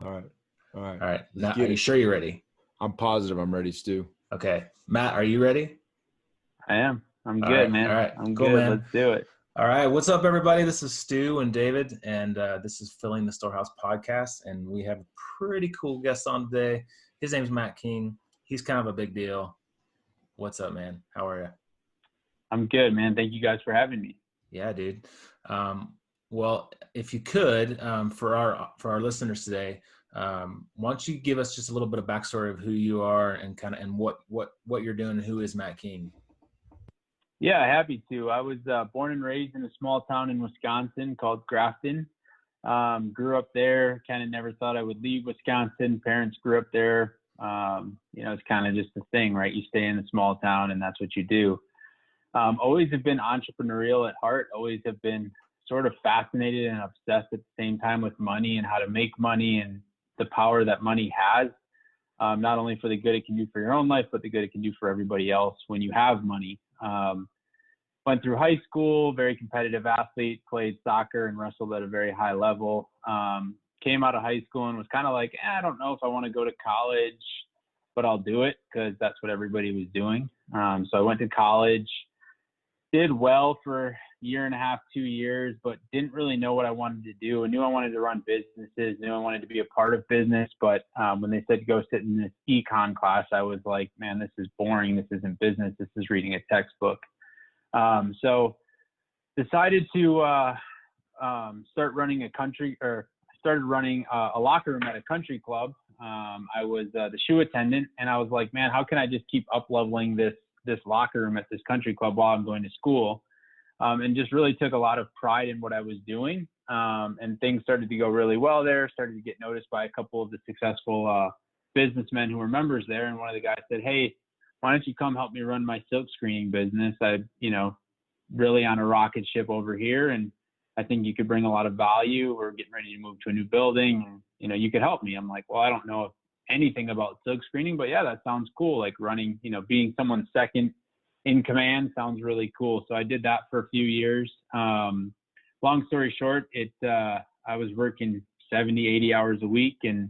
All right. All right. All right. Let's Now, are get you it. sure you're ready? I'm positive I'm ready, Stu. Okay. Matt, are you ready? I am. I'm All good, right. All man. right. I'm Cool, good. man. Let's do it. All right. What's up, everybody? This is Stu and David, and this is Filling the Storehouse podcast. And we have a pretty cool guest on today. His name's Matt King. He's kind of a big deal. What's up, man? How are you? I'm good, man. Thank you guys for having me. Yeah, dude. Well, if you could, for our listeners today, why don't you give us just a little bit of backstory of who you are and what you're doing and who is Matt King? Yeah, happy to. I was born and raised in a small town in Wisconsin called Grafton. Grew up there. Kind of never thought I would leave Wisconsin. Parents grew up there. It's kind of just a thing, right? You stay in a small town and that's what you do. Always have been entrepreneurial at heart. Always have been sort of fascinated and obsessed at the same time with money and how to make money and the power that money has, not only for the good it can do for your own life, but the good it can do for everybody else when you have money. Went through high school, very competitive athlete, played soccer and wrestled at a very high level. Came out of high school and was kind of like, I don't know if I want to go to college, but I'll do it because that's what everybody was doing. So I went to college, did well for a year and a half, 2 years, but didn't really know what I wanted to do. I knew I wanted to run businesses, knew I wanted to be a part of business. But when they said go sit in this econ class, I was like, man, this is boring. This isn't business. This is reading a textbook. So decided to started running a locker room at a country club. I was the shoe attendant, and I was like, man, how can I just keep up-leveling this locker room at this country club while I'm going to school? And just really took a lot of pride in what I was doing. And things started to go really well there, started to get noticed by a couple of the successful businessmen who were members there. And one of the guys said, hey, why don't you come help me run my silk screening business? Really on a rocket ship over here. And I think you could bring a lot of value. We're getting ready to move to a new building. And, you could help me. I'm like, well, I don't know anything about silk screening, but yeah, that sounds cool. Like running, being someone's second in command sounds really cool. So I did that for a few years. Long story short, I was working 70, 80 hours a week, and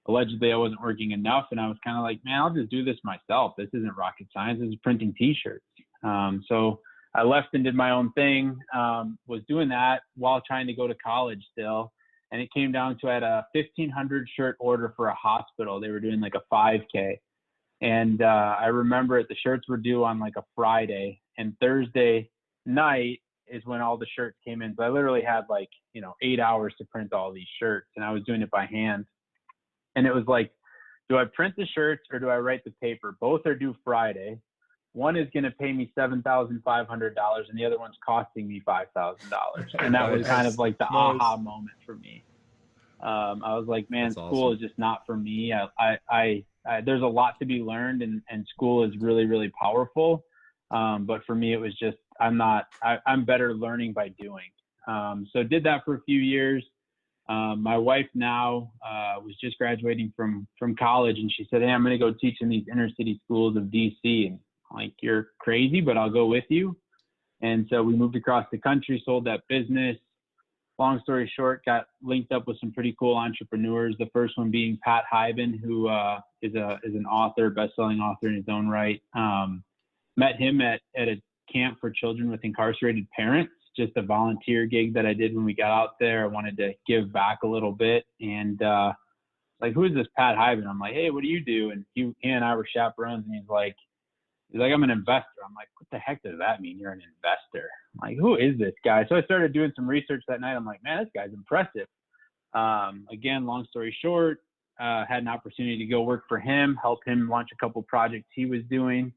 allegedly I wasn't working enough. And I was kind of like, man, I'll just do this myself. This isn't rocket science. This is printing t-shirts. So I left and did my own thing, was doing that while trying to go to college still. And it came down to I had a 1,500 shirt order for a hospital. They were doing like a 5K. And I remember the shirts were due on like a Friday, and Thursday night is when all the shirts came in. So I literally had 8 hours to print all these shirts, and I was doing it by hand. And it was like, do I print the shirts or do I write the paper? Both are due Friday. One is going to pay me $7,500 and the other one's costing me $5,000. And that was kind of like the aha moment for me. I was like, man, school is just not for me. There's a lot to be learned, and school is really, really powerful. But for me, it was just, I'm better learning by doing. So did that for a few years. My wife now was just graduating from college, and she said, hey, I'm going to go teach in these inner city schools of DC. And I'm like, you're crazy, but I'll go with you. And so we moved across the country, sold that business. Long story short, got linked up with some pretty cool entrepreneurs. The first one being Pat Hyben, who is an author, best-selling author in his own right. Met him at a camp for children with incarcerated parents, just a volunteer gig that I did when we got out there. I wanted to give back a little bit. And who is this Pat Hyben? I'm like, hey, what do you do? And he and I were chaperones, and he's like, I'm an investor. I'm like, what the heck does that mean? You're an investor. I'm like, who is this guy? So I started doing some research that night. I'm like, man, this guy's impressive. Again, long story short, had an opportunity to go work for him, help him launch a couple projects he was doing.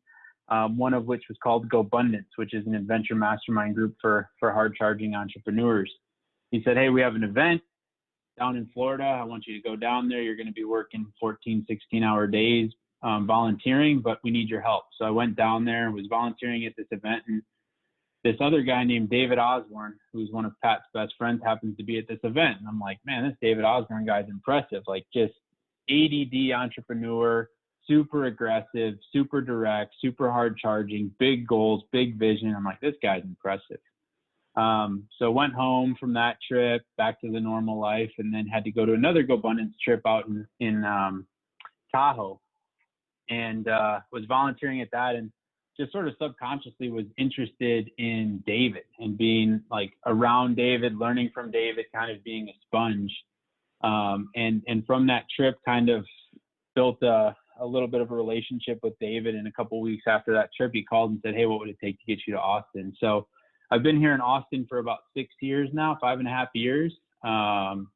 One of which was called GoBundance, which is an adventure mastermind group for hard charging entrepreneurs. He said, hey, we have an event down in Florida. I want you to go down there. You're going to be working 14, 16-hour days. Volunteering, but we need your help. So I went down there, was volunteering at this event, and this other guy named David Osborn, who's one of Pat's best friends, happens to be at this event. And I'm like, man, this David Osborn guy's impressive. Like, just ADD entrepreneur, super aggressive, super direct, super hard charging, big goals, big vision. I'm like, this guy's impressive. So went home from that trip back to the normal life, and then had to go to another GoBundance trip out in Tahoe, and was volunteering at that, and just sort of subconsciously was interested in David and being like around David, learning from David, kind of being a sponge. And from that trip kind of built a little bit of a relationship with David. And a couple of weeks after that trip, he called and said, "Hey, what would it take to get you to Austin?" So I've been here in Austin for about 6 years now, 5.5 years.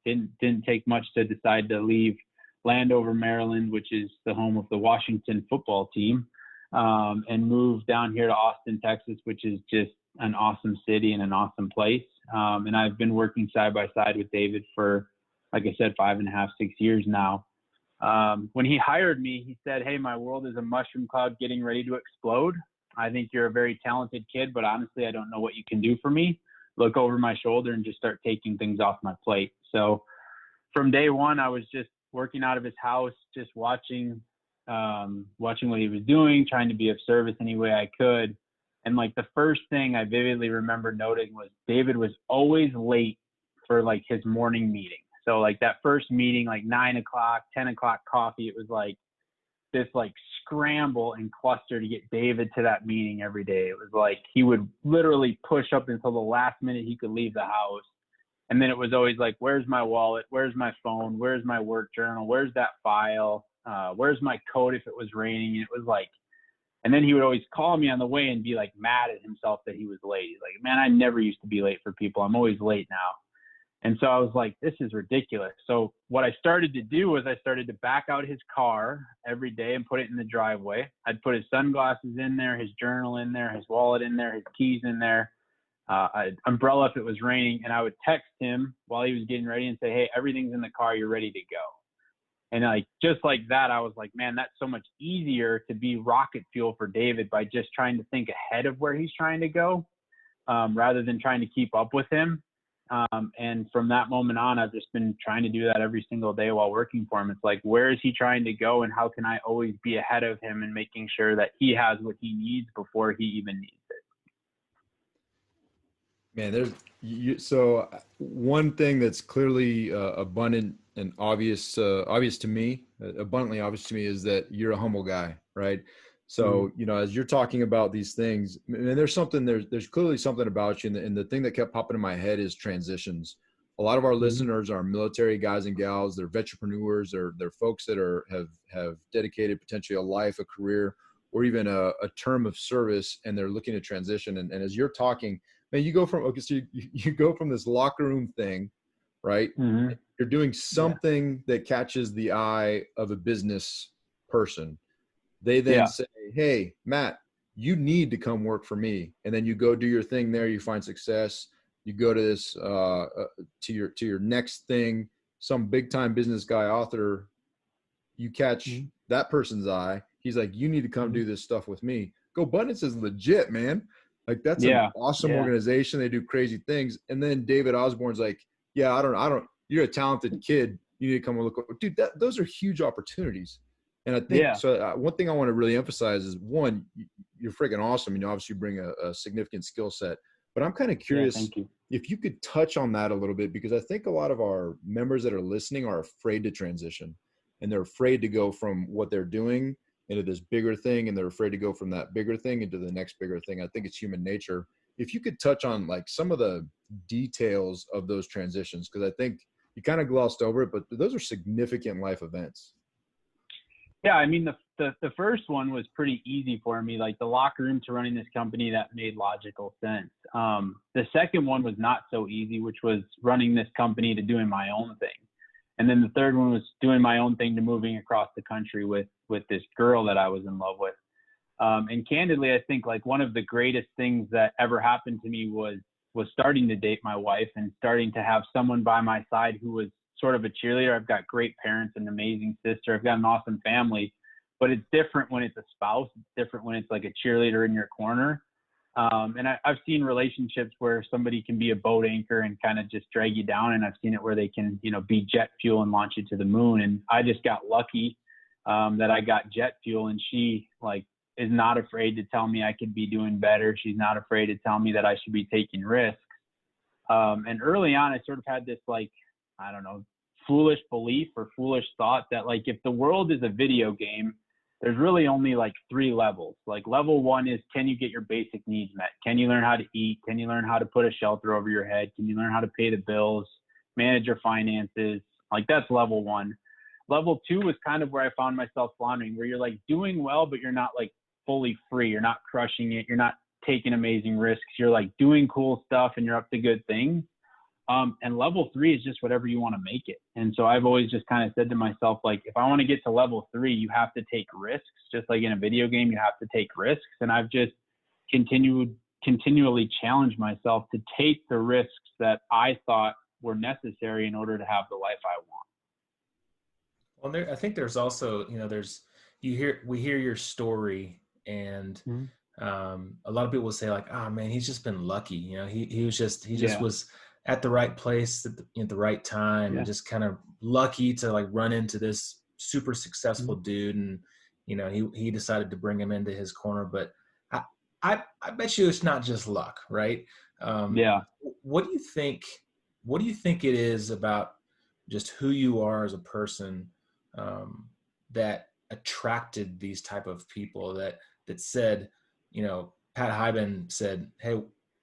Didn't take much to decide to leave Landover, Maryland, which is the home of the Washington football team, and move down here to Austin, Texas, which is just an awesome city and an awesome place. And I've been working side by side with David for, like I said, 5.5, 6 years now. When he hired me, he said, "Hey, my world is a mushroom cloud getting ready to explode. I think you're a very talented kid, but honestly, I don't know what you can do for me. Look over my shoulder and just start taking things off my plate." So from day one, I was just working out of his house, just watching what he was doing, trying to be of service any way I could. And like the first thing I vividly remember noting was David was always late for like his morning meeting. So like that first meeting, like 9 o'clock, 10 o'clock coffee, it was like this like scramble and cluster to get David to that meeting every day. It was like he would literally push up until the last minute he could leave the house. And then it was always like, "Where's my wallet? Where's my phone? Where's my work journal? Where's that file? Where's my coat if it was raining?" And it was like, and then he would always call me on the way and be like mad at himself that he was late. He's like, "Man, I never used to be late for people. I'm always late now." And so I was like, this is ridiculous. So what I started to do was I started to back out his car every day and put it in the driveway. I'd put his sunglasses in there, his journal in there, his wallet in there, his keys in there, umbrella if it was raining. And I would text him while he was getting ready and say, "Hey, everything's in the car. You're ready to go." And like, just like that, I was like, man, that's so much easier to be rocket fuel for David by just trying to think ahead of where he's trying to go, rather than trying to keep up with him. And from that moment on, I've just been trying to do that every single day while working for him. It's like, where is he trying to go, and how can I always be ahead of him and making sure that he has what he needs before he even needs it. Man, so one thing that's clearly abundant and obvious to me, abundantly obvious to me, is that you're a humble guy, right? So, as you're talking about these things, and there's clearly something about you. And the thing that kept popping in my head is transitions. A lot of our listeners are military guys and gals. They're veteranpreneurs, or they're folks that have dedicated potentially a life, a career, or even a term of service, and they're looking to transition. And as you're talking, man, you go from you go from this locker room thing, right? You're doing something that catches the eye of a business person. They then say, "Hey, Matt, you need to come work for me." And then you go do your thing there. You find success. You go to this to your next thing. Some big time business guy, author. You catch that person's eye. He's like, "You need to come do this stuff with me." GoBundance is legit, man. Like, that's an awesome organization. They do crazy things. And then David Osborn's like, "Yeah, I don't. You're a talented kid. You need to come and look." Dude, those are huge opportunities. And I think so. One thing I want to really emphasize is, one, you're freaking awesome. Obviously you bring a significant skill set, but I'm kind of curious if you could touch on that a little bit, because I think a lot of our members that are listening are afraid to transition, and they're afraid to go from what they're doing into this bigger thing. And they're afraid to go from that bigger thing into the next bigger thing. I think it's human nature. If you could touch on like some of the details of those transitions, because I think you kind of glossed over it, but those are significant life events. Yeah, I mean, the first one was pretty easy for me, like the locker room to running this company, that made logical sense. The second one was not so easy, which was running this company to doing my own thing. And then the third one was doing my own thing to moving across the country with this girl that I was in love with. And candidly, I think like one of the greatest things that ever happened to me was starting to date my wife and starting to have someone by my side who was sort of a cheerleader. I've got great parents, an amazing sister. I've got an awesome family, but it's different when it's a spouse. It's different when it's like a cheerleader in your corner. And I've seen relationships where somebody can be a boat anchor and kind of just drag you down. And I've seen it where they can, be jet fuel and launch you to the moon. And I just got lucky that I got jet fuel, and she is not afraid to tell me I could be doing better. She's not afraid to tell me that I should be taking risks. And early on, I sort of had this, like, I don't know, foolish belief or foolish thought that, like, if the world is a video game, there's really only like 3 levels. Like, level 1 is, can you get your basic needs met? Can you learn how to eat? Can you learn how to put a shelter over your head? Can you learn how to pay the bills, manage your finances? Like, that's level 1. Level 2 was kind of where I found myself floundering, where you're like doing well, but you're not like fully free. You're not crushing it. You're not taking amazing risks. You're like doing cool stuff and you're up to good things. And level 3 is just whatever you want to make it. And so I've always just kind of said to myself, like, if I want to get to level 3, you have to take risks. Just like in a video game, you have to take risks. And I've just continually challenged myself to take the risks that I thought were necessary in order to have the life I want. Well, I think there's also, we hear your story, and a lot of people will say, like, oh man, he's just been lucky. He just was at the right place at the right time, and just kind of lucky to like run into this super successful dude. And, he decided to bring him into his corner, but I bet you it's not just luck, right? What do you think it is about just who you are as a person, that attracted these type of people that said, Pat Hyben said, hey,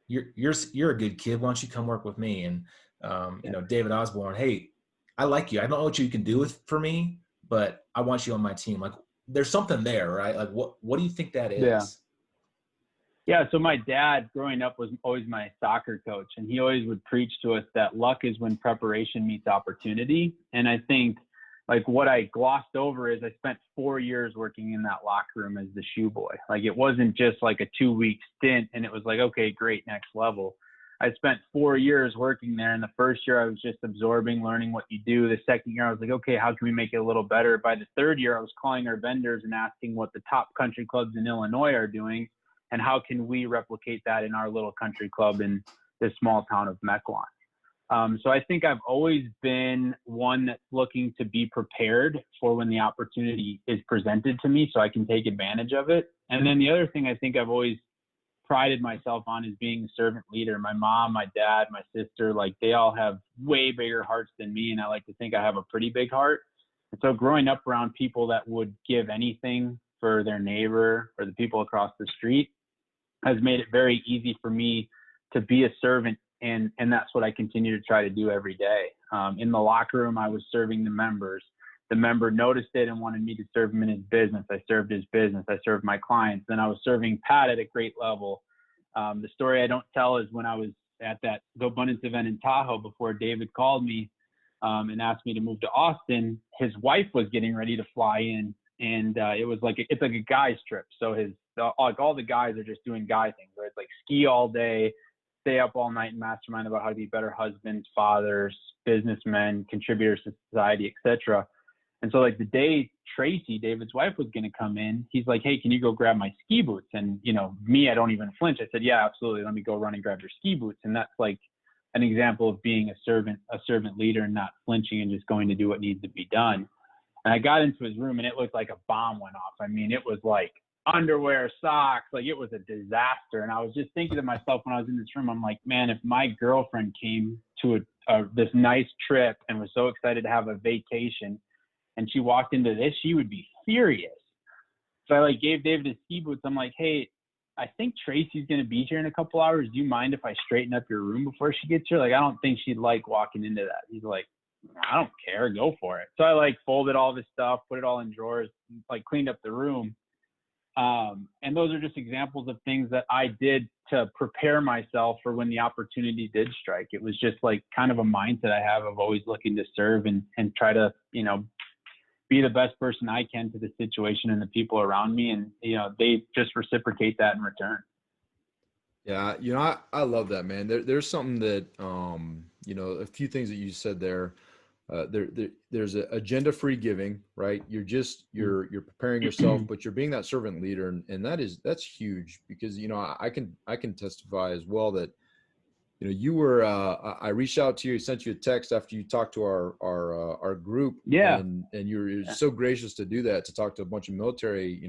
you're a good kid. Why don't you come work with me? And, David Osborn, hey, I like you. I don't know what you can do for me, but I want you on my team. Like, there's something there, right? Like, what do you think that is? Yeah. So my dad growing up was always my soccer coach, and he always would preach to us that luck is when preparation meets opportunity. And I think, like, what I glossed over is I spent 4 years working in that locker room as the shoe boy. Like, it wasn't just like a 2-week stint and it was like, okay, great, next level. I spent 4 years working there. And the first year I was just absorbing, learning what you do. The second year I was like, okay, how can we make it a little better? By the third year, I was calling our vendors and asking what the top country clubs in Illinois are doing and how can we replicate that in our little country club in this small town of Mequon. So I think I've always been one that's looking to be prepared for when the opportunity is presented to me so I can take advantage of it. And then the other thing I think I've always prided myself on is being a servant leader. My mom, my dad, my sister, like, they all have way bigger hearts than me. And I like to think I have a pretty big heart. And so growing up around people that would give anything for their neighbor or the people across the street has made it very easy for me to be a servant. And that's what I continue to try to do every day. In the locker room, I was serving the members. The member noticed it and wanted me to serve him in his business. I served his business. I served my clients. Then I was serving Pat at a great level. The story I don't tell is when I was at that GoBundance event in Tahoe before David called me and asked me to move to Austin, his wife was getting ready to fly in. And it was like, it's like a guy's trip. So all the guys are just doing guy things, right? It's like ski all day, stay up all night and mastermind about how to be better husbands, fathers, businessmen, contributors to society, etc. And so, like, the day Tracy, David's wife, was going to come in, he's like, hey, can you go grab my ski boots? And, me, I don't even flinch. I said, yeah, absolutely. Let me go run and grab your ski boots. And that's like an example of being a servant leader and not flinching and just going to do what needs to be done. And I got into his room and it looked like a bomb went off. I mean, it was like underwear, socks, like it was a disaster. And I was just thinking to myself when I was in this room, I'm like, man, if my girlfriend came to this nice trip and was so excited to have a vacation and she walked into this, she would be furious. So I like gave David his ski boots. I'm like, hey, I think Tracy's going to be here in a couple hours. Do you mind if I straighten up your room before she gets here? Like, I don't think she'd like walking into that. He's like, I don't care. Go for it. So I like folded all this stuff, put it all in drawers, like cleaned up the room. And those are just examples of things that I did to prepare myself for when the opportunity did strike. It was just like kind of a mindset I have of always looking to serve and try to, be the best person I can to the situation and the people around me. And, they just reciprocate that in return. Yeah. I love that, man. There's something that, a few things that you said there. There's an agenda-free giving, right? You're preparing yourself, but you're being that servant leader, and that's huge because I can testify as well that you were I reached out to you, sent you a text after you talked to our group, and you were so gracious to do that, to talk to a bunch of military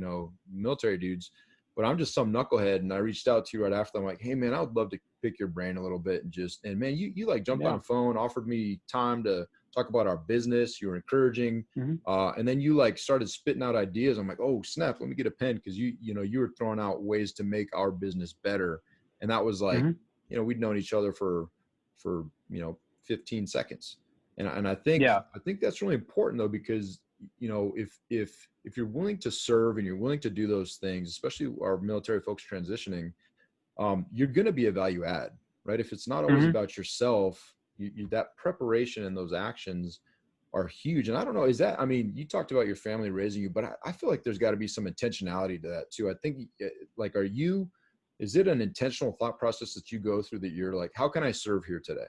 dudes, but I'm just some knucklehead. And I reached out to you right after. I'm like, hey man, I would love to pick your brain a little bit and man, you like jumped on the phone, offered me time to talk about our business. You were encouraging. And then you like started spitting out ideas. I'm like, oh snap, let me get a pen. Cause you were throwing out ways to make our business better. And that was like, we'd known each other for 15 seconds. And I think that's really important though, because if you're willing to serve and you're willing to do those things, especially our military folks transitioning, you're going to be a value add, right? If it's not always about yourself, that preparation and those actions are huge. And I don't know, you talked about your family raising you, but I feel like there's got to be some intentionality to that too. I think like, is it an intentional thought process that you go through that you're like, how can I serve here today?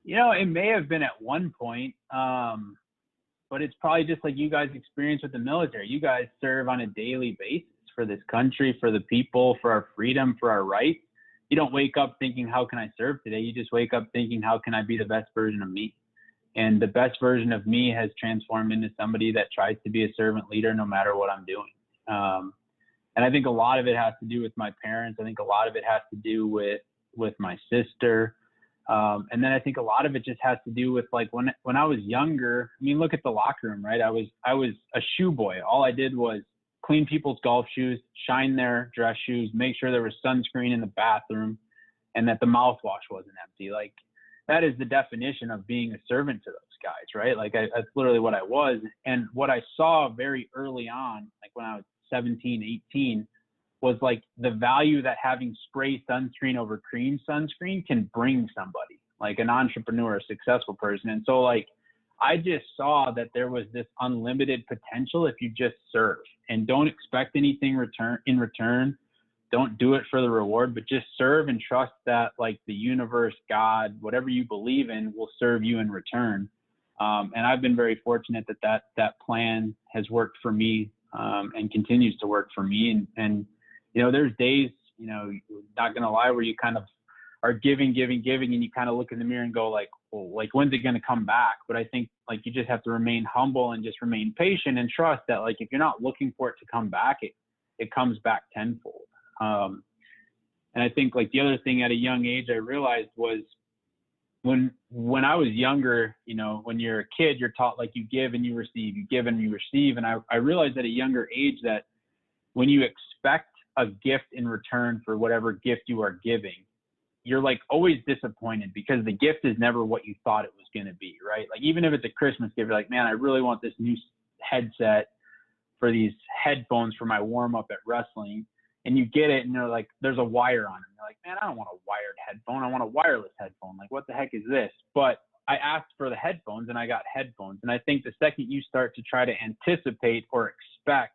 It may have been at one point, but it's probably just like you guys experience with the military. You guys serve on a daily basis for this country, for the people, for our freedom, for our rights. You don't wake up thinking, how can I serve today? You just wake up thinking, how can I be the best version of me? And the best version of me has transformed into somebody that tries to be a servant leader no matter what I'm doing. And I think a lot of it has to do with my parents. I think a lot of it has to do with my sister. And then I think a lot of it just has to do with like when I was younger. I mean, look at the locker room, right? I was a shoe boy. All I did was clean people's golf shoes, shine their dress shoes, make sure there was sunscreen in the bathroom, and that the mouthwash wasn't empty. Like that is the definition of being a servant to those guys, right? Like that's literally what I was. And what I saw very early on, like when I was 17, 18, was like the value that having spray sunscreen over cream sunscreen can bring somebody, like an entrepreneur, a successful person. And so like, I just saw that there was this unlimited potential if you just serve and don't expect anything in return. Don't do it for the reward, but just serve and trust that like the universe, God, whatever you believe in will serve you in return. And I've been very fortunate that plan has worked for me and continues to work for me. And there's days, not gonna lie, where you kind of are giving, and you kind of look in the mirror and go like, well, like when's it gonna come back? But I think like you just have to remain humble and just remain patient and trust that like if you're not looking for it to come back, it comes back tenfold. And I think like the other thing at a young age I realized was when I was younger, when you're a kid, you're taught like you give and you receive, you give and you receive. And I realized at a younger age that when you expect a gift in return for whatever gift you are giving, you're like always disappointed because the gift is never what you thought it was going to be, right? Like even if it's a Christmas gift, you're like, man, I really want this new headset for these headphones for my warm up at wrestling. And you get it and they're like, there's a wire on it. And you're like, man, I don't want a wired headphone. I want a wireless headphone. Like, what the heck is this? But I asked for the headphones and I got headphones. And I think the second you start to try to anticipate or expect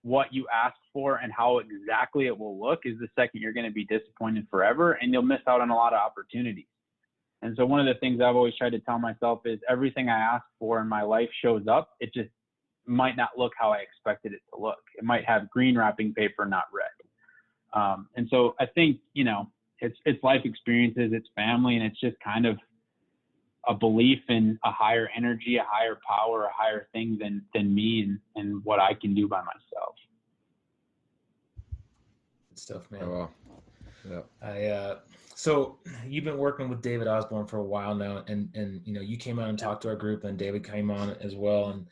what you asked for and how exactly it will look is the second you're going to be disappointed forever and you'll miss out on a lot of opportunities. And so one of the things I've always tried to tell myself is everything I ask for in my life shows up. It just might not look how I expected it to look. It might have green wrapping paper, not red. And so I think, it's life experiences, it's family, and it's just kind of a belief in a higher energy, a higher power, a higher thing than me and what I can do by myself. Good stuff, man. Oh, wow. Yeah. So you've been working with David Osborn for a while now, and you came on and talked to our group, and David came on as well. And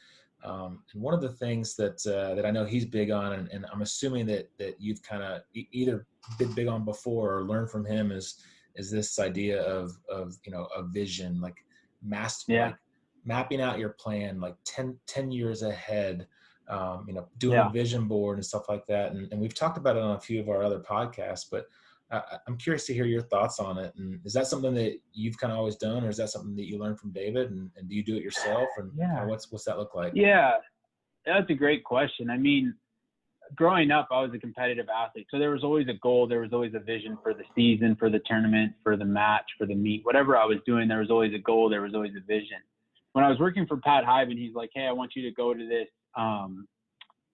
one of the things that I know he's big on, and I'm assuming that you've kind of either been big on before or learned from him is this idea of a vision, like like mapping out your plan, like 10 years ahead, doing a vision board and stuff like that. And we've talked about it on a few of our other podcasts, but I'm curious to hear your thoughts on it. And is that something that you've kind of always done, or is that something that you learned from David, and do you do it yourself? And kind of what's that look like? Yeah, that's a great question. I mean, growing up, I was a competitive athlete. So there was always a goal. There was always a vision for the season, for the tournament, for the match, for the meet, whatever I was doing, there was always a goal. There was always a vision. When I was working for Pat Hyben, he's like, hey, I want you to go to this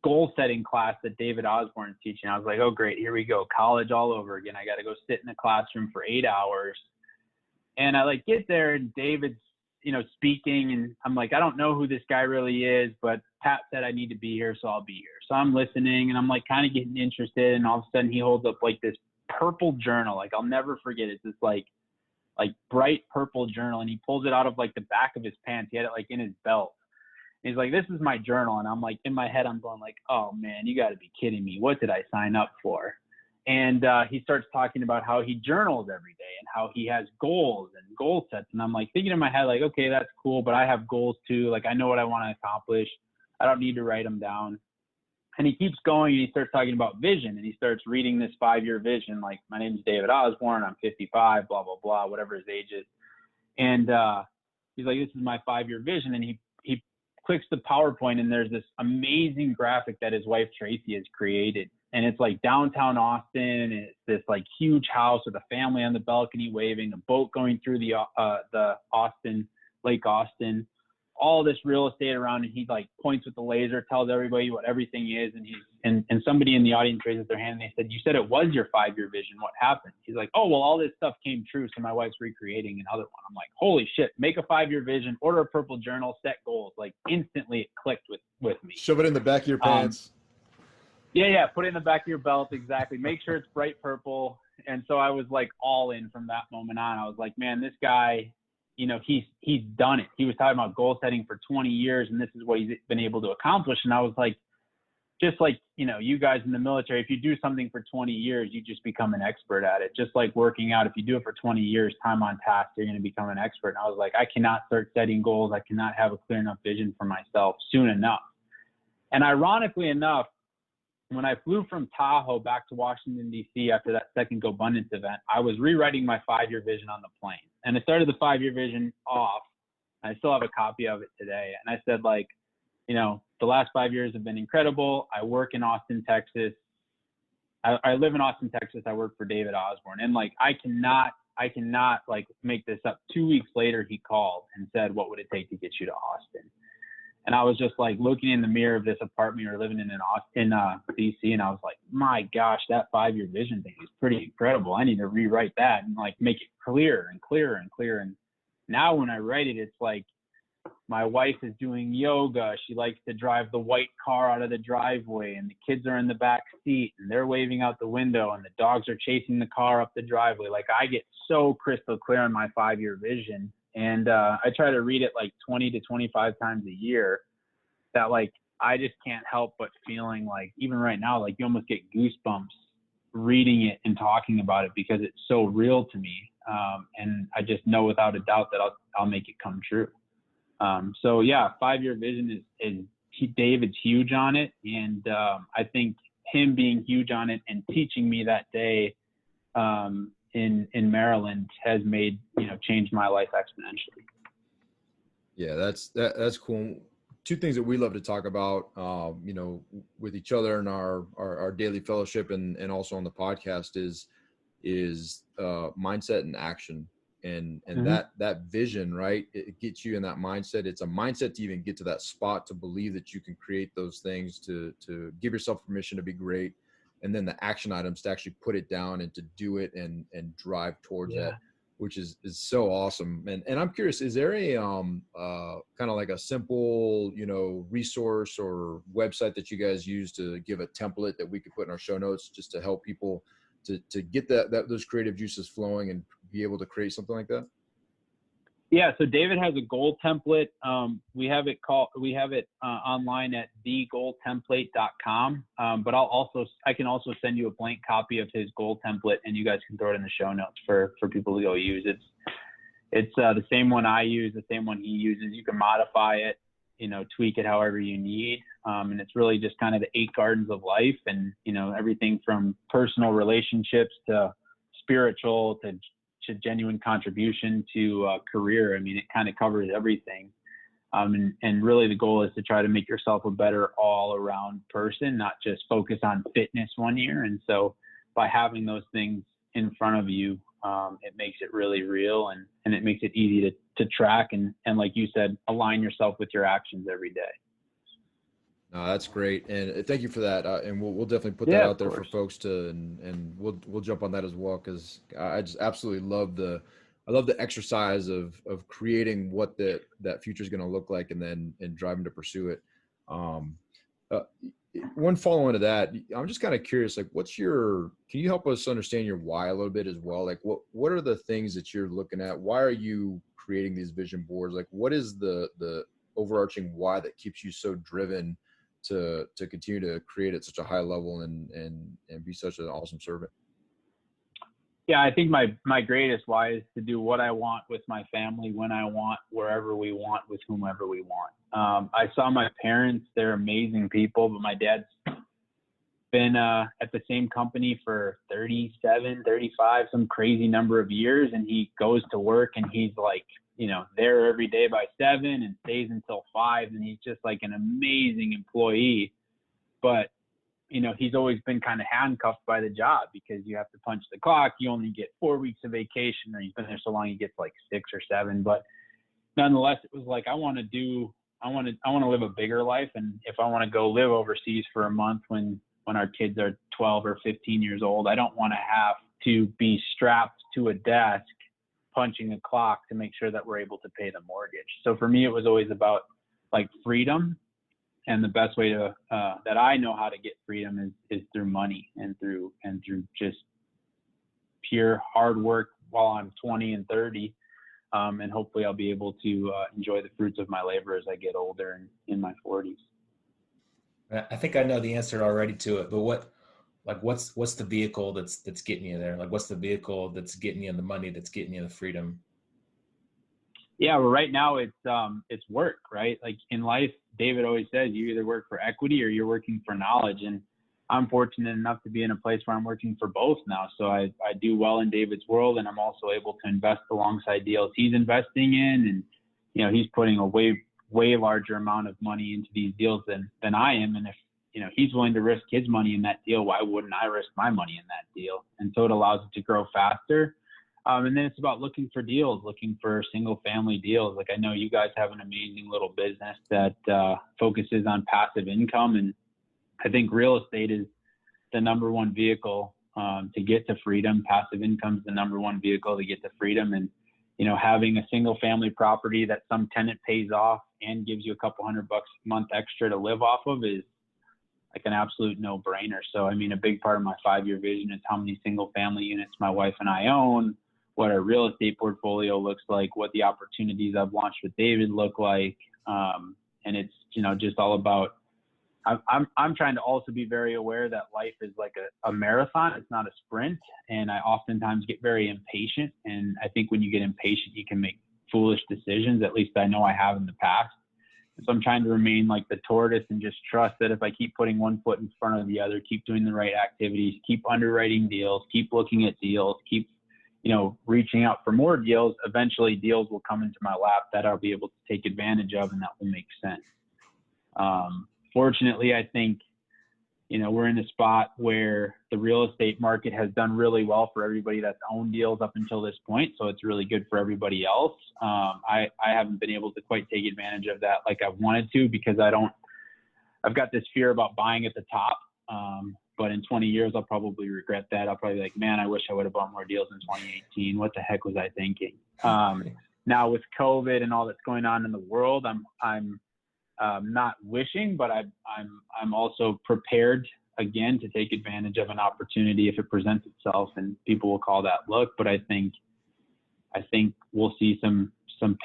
goal setting class that David Osborn is teaching. I was like, oh, great. Here we go. College all over again. I got to go sit in a classroom for 8 hours. And I like get there and David's, speaking, and I'm like, I don't know who this guy really is, but Pat said I need to be here, so I'll be here. So I'm listening, and I'm like kind of getting interested, and all of a sudden he holds up like this purple journal. Like I'll never forget it. This like bright purple journal, and he pulls it out of like the back of his pants. He had it like in his belt. And he's like, "This is my journal." And I'm like, in my head, I'm going like, "Oh man, you got to be kidding me. What did I sign up for?" And he starts talking about how he journals every day and how he has goals and goal sets. And I'm like thinking in my head, like, okay, that's cool, but I have goals too. Like I know what I want to accomplish. I don't need to write them down. And he keeps going, and he starts talking about vision, and he starts reading this 5-year vision. Like, my name is David Osborn. I'm 55, blah, blah, blah, whatever his age is. And he's like, this is my 5-year vision. And he clicks the PowerPoint, and there's this amazing graphic that his wife, Tracy, has created. And it's like downtown Austin, and it's this like huge house with a family on the balcony waving, a boat going through the Austin, Lake Austin, all this real estate around, and he like points with the laser, tells everybody what everything is, and and somebody in the audience raises their hand, and they said, "You said it was your 5-year vision. What happened?" He's like, "Oh, well, all this stuff came true, so my wife's recreating another one." I'm like, "Holy shit! Make a 5-year vision, order a purple journal, set goals." Like instantly, it clicked with me. Shove it in the back of your pants. Yeah, put it in the back of your belt, exactly. Make sure it's bright purple. And so I was like all in from that moment on. I was like, man, this guy, you know, he's done it. He was talking about goal setting for 20 years, and this is what he's been able to accomplish. And I was like, just like, you know, you guys in the military, if you do something for 20 years, you just become an expert at it. Just like working out, if you do it for 20 years, time on task, you're going to become an expert. And I was like, I cannot start setting goals. I cannot have a clear enough vision for myself soon enough. And ironically enough, when I flew from Tahoe back to Washington, D.C. after that second GoBundance event, I was rewriting my 5-year vision on the plane. And I started the 5-year vision off. I still have a copy of it today. And I said, like, you know, the last 5 years have been incredible. I work in Austin, Texas. I live in Austin, Texas. I work for David Osborn. And like, I cannot like make this up. 2 weeks later, he called and said, "What would it take to get you to Austin?" And I was just like looking in the mirror of this apartment we were living in DC, and I was like, my gosh, that 5-year vision thing is pretty incredible. I need to rewrite that and like make it clearer and clearer and clearer. And now when I write it, it's like my wife is doing yoga. She likes to drive the white car out of the driveway, and the kids are in the back seat, and they're waving out the window, and the dogs are chasing the car up the driveway. Like I get so crystal clear on my 5-year vision. And I try to read it like 20 to 25 times a year, that like I just can't help but feeling like, even right now, like you almost get goosebumps reading it and talking about it because it's so real to me. And I just know without a doubt that I'll make it come true. So yeah, 5-year vision is David's huge on it. And I think him being huge on it and teaching me that day in Maryland has made, you know, changed my life exponentially. Yeah, that's cool. Two things that we love to talk about, you know, with each other in our daily fellowship and also on the podcast is mindset and action. And that vision, right? It gets you in that mindset. It's a mindset to even get to that spot, to believe that you can create those things, to give yourself permission to be great. And then the action items to actually put it down and to do it and drive towards that, which is so awesome. And I'm curious, is there a kind of like a simple, you know, resource or website that you guys use to give a template that we could put in our show notes just to help people to get those creative juices flowing and be able to create something like that? Yeah, so David has a goal template. We have it online at thegoaltemplate.com. But I can also send you a blank copy of his goal template, and you guys can throw it in the show notes for people to go use. It's the same one I use, the same one he uses. You can modify it, you know, tweak it however you need. And it's really just kind of the 8 gardens of life, and, you know, everything from personal relationships to spiritual to genuine contribution to career. I mean, it kind of covers everything. And really the goal is to try to make yourself a better all around person, not just focus on fitness one year. And so by having those things in front of you, it makes it really real, and it makes it easy to track. And like you said, align yourself with your actions every day. No, that's great. And thank you for that. And we'll definitely put that out there for folks and we'll jump on that as well. 'Cause I just absolutely love the exercise of creating what that future is going to look like and driving to pursue it. Um, uh, One follow on to that, I'm just kind of curious, like, can you help us understand your why a little bit as well? Like, what are the things that you're looking at? Why are you creating these vision boards? Like, what is the overarching why that keeps you so driven to continue to create at such a high level and be such an awesome servant? Yeah, I think my greatest why is to do what I want with my family, when I want, wherever we want, with whomever we want. I saw my parents; they're amazing people, but my dad's been at the same company for 37, 35, some crazy number of years, and he goes to work and he's like, there every day by 7 and stays until 5, and he's just like an amazing employee. But he's always been kind of handcuffed by the job because you have to punch the clock. You only get 4 weeks of vacation, or he's been there so long he gets like 6 or 7. But nonetheless, it was like I want to live a bigger life, and if I want to go live overseas for a month when our kids are 12 or 15 years old, I don't want to have to be strapped to a desk punching a clock to make sure that we're able to pay the mortgage. So for me, it was always about like freedom. And the best way to that I know how to get freedom is through money and through just pure hard work while I'm 20 and 30, and hopefully I'll be able to enjoy the fruits of my labor as I get older and in my 40s. I think I know the answer already to it, but what's the vehicle that's getting you there? Like, what's the vehicle that's getting you the money, that's getting you the freedom? Yeah, well, right now it's work, right? Like in life, David always says you either work for equity or you're working for knowledge. And I'm fortunate enough to be in a place where I'm working for both now. So I do well in David's world, and I'm also able to invest alongside deals he's investing in. And, he's putting a way larger amount of money into these deals than I am. And if, he's willing to risk his money in that deal, why wouldn't I risk my money in that deal? And so it allows it to grow faster. And then it's about looking for deals, looking for single family deals. Like I know you guys have an amazing little business that focuses on passive income. And I think real estate is the number one vehicle to get to freedom. Passive income is the number one vehicle to get to freedom. And, having a single family property that some tenant pays off and gives you a couple $100 a month extra to live off of is like an absolute no brainer. So, I mean, a big part of my 5-year vision is how many single family units my wife and I own, what our real estate portfolio looks like, what the opportunities I've launched with David look like. And it's, just all about, I'm trying to also be very aware that life is like a marathon. It's not a sprint. And I oftentimes get very impatient. And I think when you get impatient, you can make foolish decisions. At least I know I have in the past. So I'm trying to remain like the tortoise and just trust that if I keep putting one foot in front of the other, keep doing the right activities, keep underwriting deals, keep looking at deals, keep reaching out for more deals, eventually deals will come into my lap that I'll be able to take advantage of, and that will make sense. Fortunately, I think, we're in a spot where the real estate market has done really well for everybody that's owned deals up until this point. So it's really good for everybody else. I haven't been able to quite take advantage of that like I've wanted to, because I've got this fear about buying at the top. But in 20 years, I'll probably regret that. I'll probably be like, man, I wish I would have bought more deals in 2018. What the heck was I thinking? Now with COVID and all that's going on in the world, I'm not wishing, but I'm also prepared again to take advantage of an opportunity if it presents itself, and people will call that luck. But I think we'll see some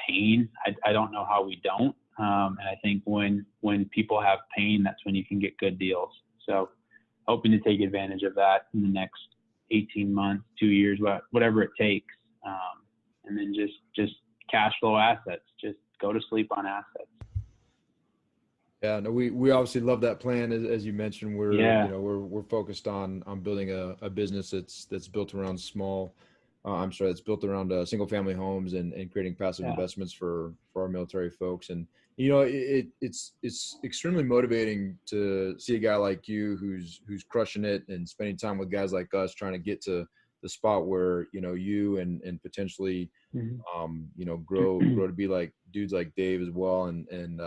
pain. I don't know how we don't. And I think when people have pain, that's when you can get good deals. So hoping to take advantage of that in the next 18 months, 2 years, whatever it takes. And then just cash flow assets, just go to sleep on assets. Yeah, no, we obviously love that plan. As you mentioned, we're focused on building a business that's built around that's built around single family homes and creating passive investments for our military folks. And it's extremely motivating to see a guy like you who's crushing it and spending time with guys like us, trying to get to the spot where you and potentially grow to be like dudes like Dave as well. And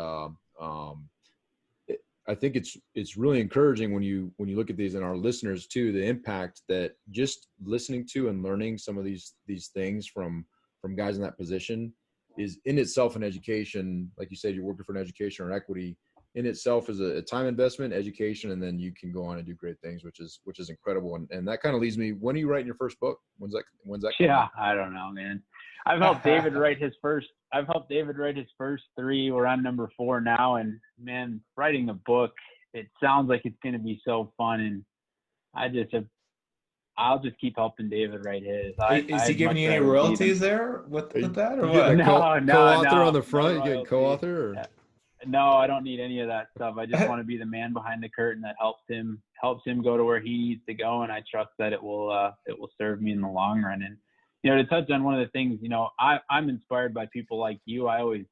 I think it's really encouraging when you look at these, and our listeners too, the impact that just listening to and learning some of these things from guys in that position is in itself an education. Like you said, you're working for an education or equity. in itself is a time investment, education, and then you can go on and do great things, which is incredible. And that kind of leads me, when are you writing your first book? When's that coming out? I don't know, man. I've helped David write his first 3. We're on number 4 now. And man, writing a book, it sounds like it's going to be so fun. And I'll just keep helping David write his. Is he giving you any royalties there with that, or what? Co-author on the front? You get co-author? Or? No, I don't need any of that stuff. I just want to be the man behind the curtain that helps him go to where he needs to go, and I trust that it will serve me in the long run. And to touch on one of the things, I'm inspired by people like you. I always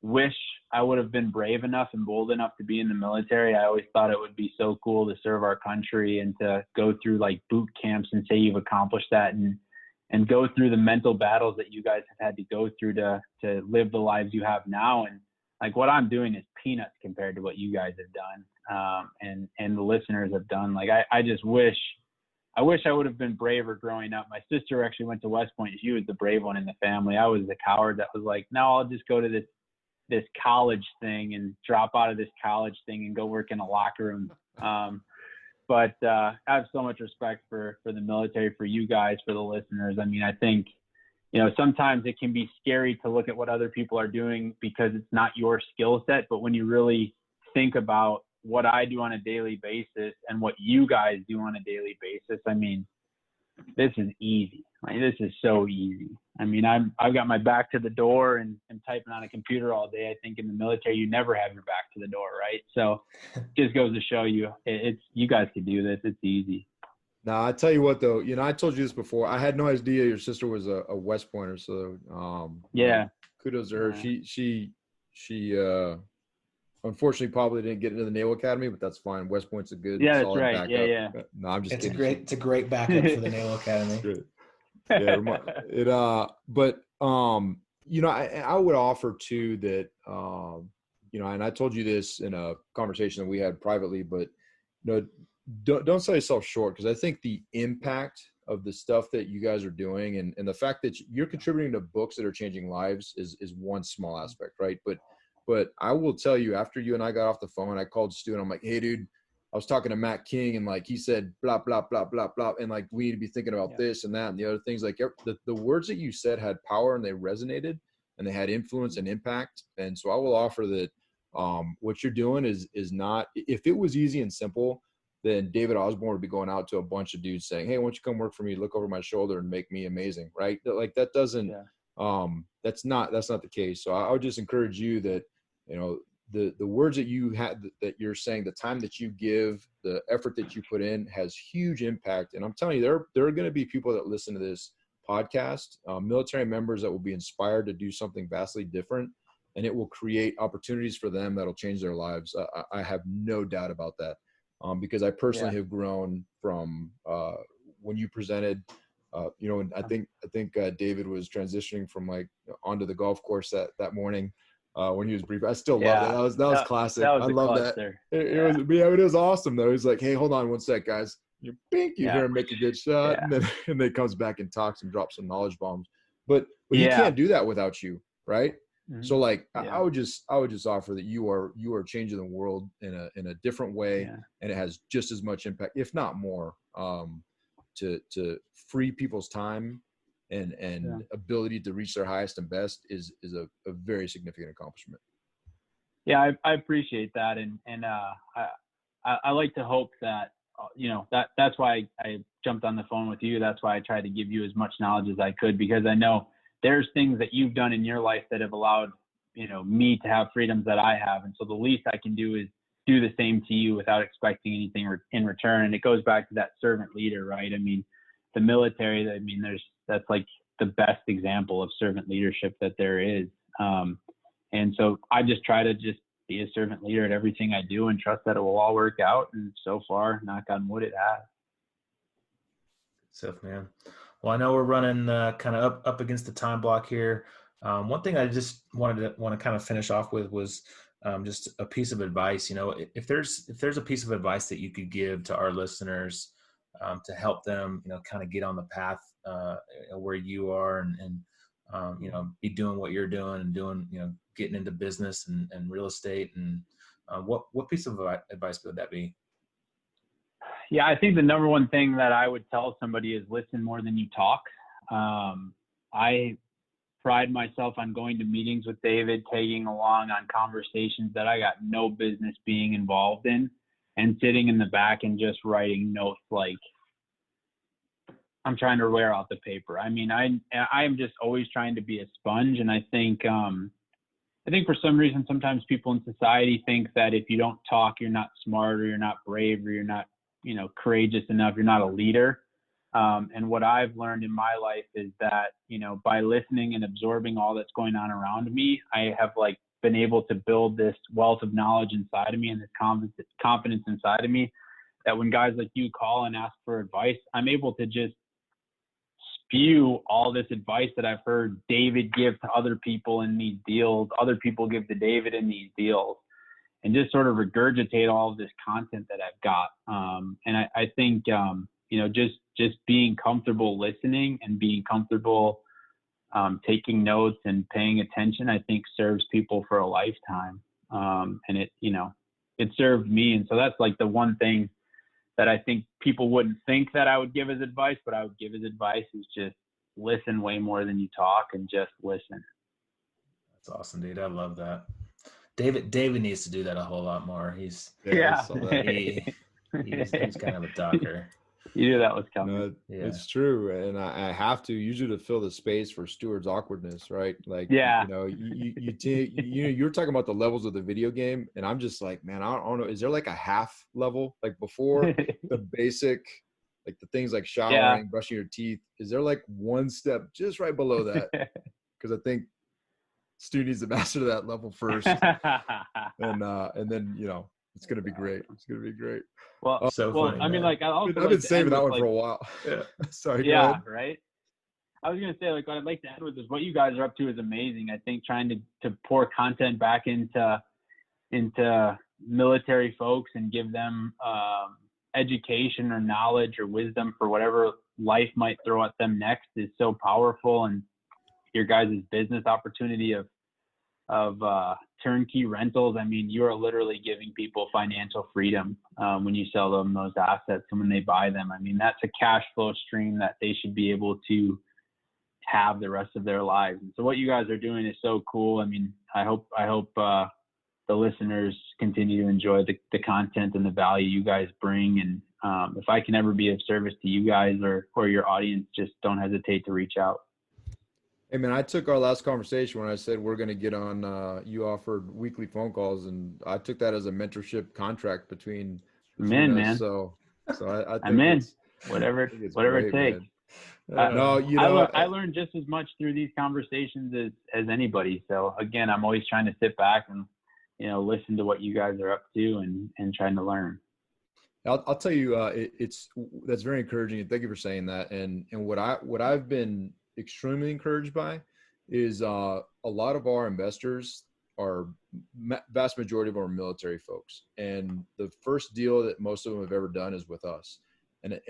wish I would have been brave enough and bold enough to be in the military. I always thought it would be so cool to serve our country and to go through like boot camps and say you've accomplished that, and go through the mental battles that you guys have had to go through to live the lives you have now. And like what I'm doing is peanuts compared to what you guys have done, and the listeners have done. Like I just wish I would have been braver growing up. My sister actually went to West Point. She was the brave one in the family. I was the coward that was like, no, I'll just go to this college thing and drop out of this college thing and go work in a locker room. But I have so much respect for the military, for you guys, for the listeners. I mean, I think, sometimes it can be scary to look at what other people are doing because it's not your skill set. But when you really think about what I do on a daily basis and what you guys do on a daily basis, I mean, this is easy. Like, this is so easy. I mean, I've got my back to the door and typing on a computer all day. I think in the military, you never have your back to the door, right? So just goes to show you, you guys could do this. It's easy. Now, I tell you what, though, I told you this before. I had no idea your sister was a West Pointer. So, kudos to her. She unfortunately probably didn't get into the Naval Academy, but that's fine. West Point's a good, that's solid right. backup. Yeah. No, I'm just kidding. It's a great backup for the Naval Academy. Good. Yeah, but I would offer too that and I told you this in a conversation that we had privately, but don't sell yourself short, because I think the impact of the stuff that you guys are doing and the fact that you're contributing to books that are changing lives is one small aspect, right? But I will tell you, after you and I got off the phone, I called Stu and I'm like, hey, dude, I was talking to Matt King and like he said, blah, blah, blah, blah, blah. And like, we need to be thinking about this and that and the other things. Like the words that you said had power and they resonated and they had influence and impact. And so I will offer that what you're doing is not, if it was easy and simple, then David Osborn would be going out to a bunch of dudes saying, hey, why don't you come work for me, look over my shoulder and make me amazing, right? Like that doesn't, that's not the case. So I would just encourage you that, the words that you had, that you're saying, the time that you give, the effort that you put in has huge impact. And I'm telling you, there are going to be people that listen to this podcast, military members that will be inspired to do something vastly different, and it will create opportunities for them that'll change their lives. I have no doubt about that. Because I personally have grown from when you presented, and I think David was transitioning from like onto the golf course that morning when he was brief. I still love that. That was classic. I love that. It was awesome though. He's like, hey, hold on one sec, guys. You hear him make a good shot, and then he comes back and talks and drops some knowledge bombs. But he can't do that without you, right? Mm-hmm. So like I would just offer that you are changing the world in a different way, and it has just as much impact, if not more, to free people's time and ability to reach their highest and best is a very significant accomplishment. Yeah, I appreciate that, and I like to hope that that's why I jumped on the phone with you. That's why I tried to give you as much knowledge as I could, because I know there's things that you've done in your life that have allowed, me to have freedoms that I have. And so the least I can do is do the same to you without expecting anything in return. And it goes back to that servant leader, right? I mean, the military, that's like the best example of servant leadership that there is. And so I just try to just be a servant leader at everything I do and trust that it will all work out. And so far, knock on wood, it has. Stuff, man. Well, I know we're running kind of up against the time block here. One thing I just want to kind of finish off with was just a piece of advice. If there's a piece of advice that you could give to our listeners to help them, kind of get on the path where you are and be doing what you're doing and doing, getting into business and real estate and What piece of advice would that be? Yeah, I think the number one thing that I would tell somebody is listen more than you talk. I pride myself on going to meetings with David, tagging along on conversations that I got no business being involved in, and sitting in the back and just writing notes like I'm trying to wear out the paper. I mean, I am just always trying to be a sponge. And I think for some reason, sometimes people in society think that if you don't talk, you're not smart, or you're not brave, or you're not, courageous enough, you're not a leader. And what I've learned in my life is that, by listening and absorbing all that's going on around me, I have been able to build this wealth of knowledge inside of me and this confidence inside of me that when guys like you call and ask for advice, I'm able to just spew all this advice that I've heard David give to other people in these deals, other people give to David in these deals, and just sort of regurgitate all of this content that I've got. And I think, just being comfortable listening and being comfortable taking notes and paying attention, I think serves people for a lifetime. And it served me. And so that's the one thing that I think people wouldn't think that I would give as advice, but I would give as advice is just listen way more than you talk, and just listen. That's awesome, dude. I love that. David needs to do that a whole lot more. He's kind of a talker. You knew that was coming. No, it's true, and I have to usually to fill the space for Stuart's awkwardness, right? You're talking about the levels of the video game, and I'm just like, man, I don't know. Is there a half level before the basic, the things like showering, brushing your teeth? Is there one step just right below that? Because I think Stu needs to master that level first, and then it's gonna be great. It's gonna be great. Well, funny, I mean, I've been saving that one for a while. Yeah. Sorry. Yeah. Right. I was gonna say, what I'd like to end with is what you guys are up to is amazing. I think trying to pour content back into military folks and give them education or knowledge or wisdom for whatever life might throw at them next is so powerful. And your guys' business opportunity of turnkey rentals. I mean, you are literally giving people financial freedom when you sell them those assets and when they buy them. I mean, that's a cash flow stream that they should be able to have the rest of their lives. And so what you guys are doing is so cool. I mean, I hope the listeners continue to enjoy the content and the value you guys bring. And if I can ever be of service to you guys or your audience, just don't hesitate to reach out. Hey man, I took our last conversation when I said we're going to get on, you offered weekly phone calls, and I took that as a mentorship contract between us. Man. So I think I'm in. Whatever it takes. I learned just as much through these conversations as anybody. So again, I'm always trying to sit back and, listen to what you guys are up to and trying to learn. I'll tell you, that's very encouraging, and thank you for saying that. And what I've been extremely encouraged by is a lot of our investors are vast majority of our military folks, and the first deal that most of them have ever done is with us, and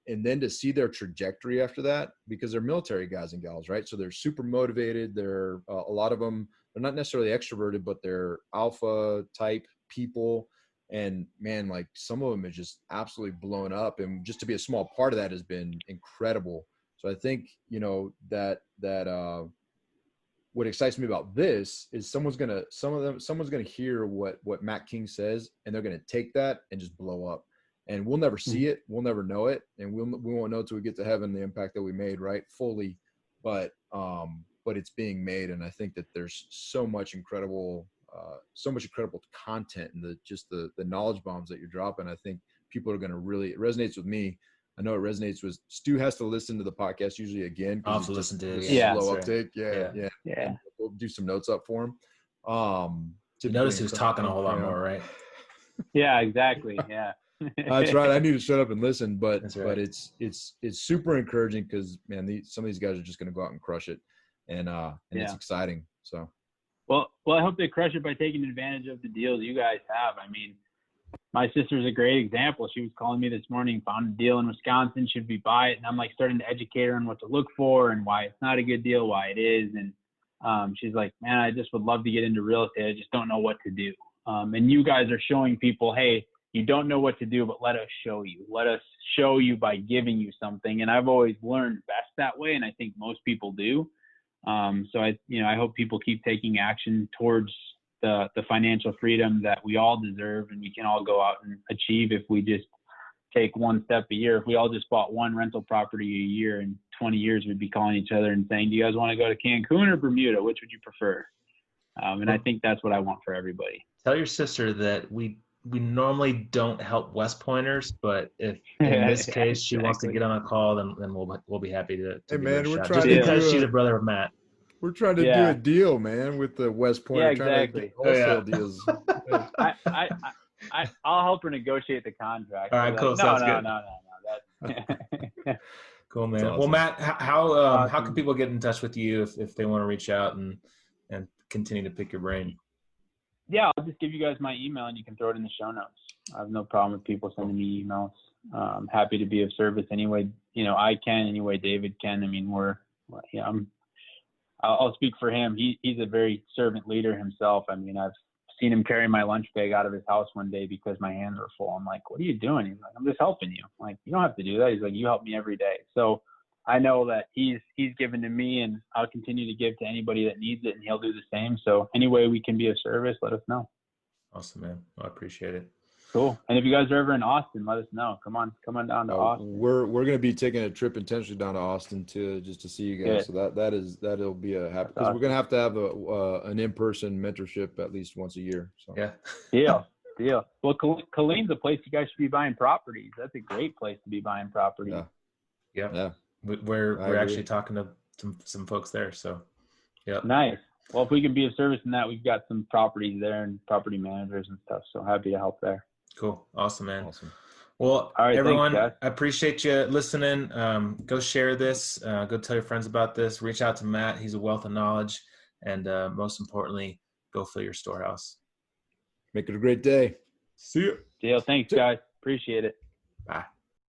then to see their trajectory after that, because they're military guys and gals, right? So they're super motivated. They're a lot of them, they're not necessarily extroverted, but they're alpha type people. And man, some of them is just absolutely blown up, and just to be a small part of that has been incredible. So I think, that what excites me about this is someone's going to hear what Matt King says, and they're going to take that and just blow up, and we'll never see it. We'll never know it. And we won't know till we get to heaven, the impact that we made, right, fully, but it's being made. And I think that there's so much incredible content and the knowledge bombs that you're dropping. I think people are going to really, it resonates with me. I know it resonates with Stu. Has to listen to the podcast usually again. I'll have to listen to it. Slow uptake. Yeah. We'll do some notes up for him. You notice he was talking a whole lot more, right? Yeah, exactly. Yeah. That's right. I need to shut up and listen, but right. It's super encouraging because, man, some of these guys are just going to go out and crush it, and it's exciting. So. Well, I hope they crush it by taking advantage of the deals you guys have. I mean, my sister's a great example. She was calling me this morning, found a deal in Wisconsin, should we buy it? And I'm starting to educate her on what to look for and why it's not a good deal, why it is. And she's like, man, I just would love to get into real estate. I just don't know what to do. And you guys are showing people, hey, you don't know what to do, but let us show you. Let us show you by giving you something. And I've always learned best that way, and I think most people do. So I hope people keep taking action towards the financial freedom that we all deserve and we can all go out and achieve if we just take one step a year. If we all just bought one rental property a year, in 20 years, we'd be calling each other and saying, do you guys want to go to Cancun or Bermuda? Which would you prefer? And I think that's what I want for everybody. Tell your sister that we normally don't help West Pointers, but if in this case she wants to get on a call, then we'll be happy to Hey give man, her a we're shot. trying Just to because she's a brother of Matt. We're trying to do a deal, man, with the West Pointer. Yeah, exactly. Wholesale deals. I'll help her negotiate the contract. All right, cool. Sounds good. No. That's cool, man. Awesome. Well, Matt, how can people get in touch with you if they want to reach out and continue to pick your brain? Yeah, I'll just give you guys my email and you can throw it in the show notes. I have no problem with people sending me emails. I'm happy to be of service any way, I can, any way David can. I mean, I'll speak for him. He's a very servant leader himself. I mean, I've seen him carry my lunch bag out of his house one day because my hands were full. I'm like, what are you doing? He's like, I'm just helping you. I'm like, you don't have to do that. He's like, you help me every day. So I know that he's given to me, and I'll continue to give to anybody that needs it, and he'll do the same. So any way we can be of service, let us know. Awesome, man. I appreciate it. Cool. And if you guys are ever in Austin, let us know. Come on down to Austin. We're going to be taking a trip intentionally down to Austin just to see you guys. Good. So that'll be a happy, because we're going to have an in-person mentorship at least once a year. So yeah. Deal. Well, Killeen's a place you guys should be buying properties. That's a great place to be buying properties. Yeah. We're actually talking to some folks there. So yeah. Nice. Well, if we can be of service in that, we've got some properties there and property managers and stuff. So happy to help there. Cool. Awesome, man. Awesome. Well, all right, everyone, thanks, I appreciate you listening. Go share this. Go tell your friends about this. Reach out to Matt. He's a wealth of knowledge. And most importantly, go fill your storehouse. Make it a great day. See you. Dale, thanks, guys. Appreciate it. Bye.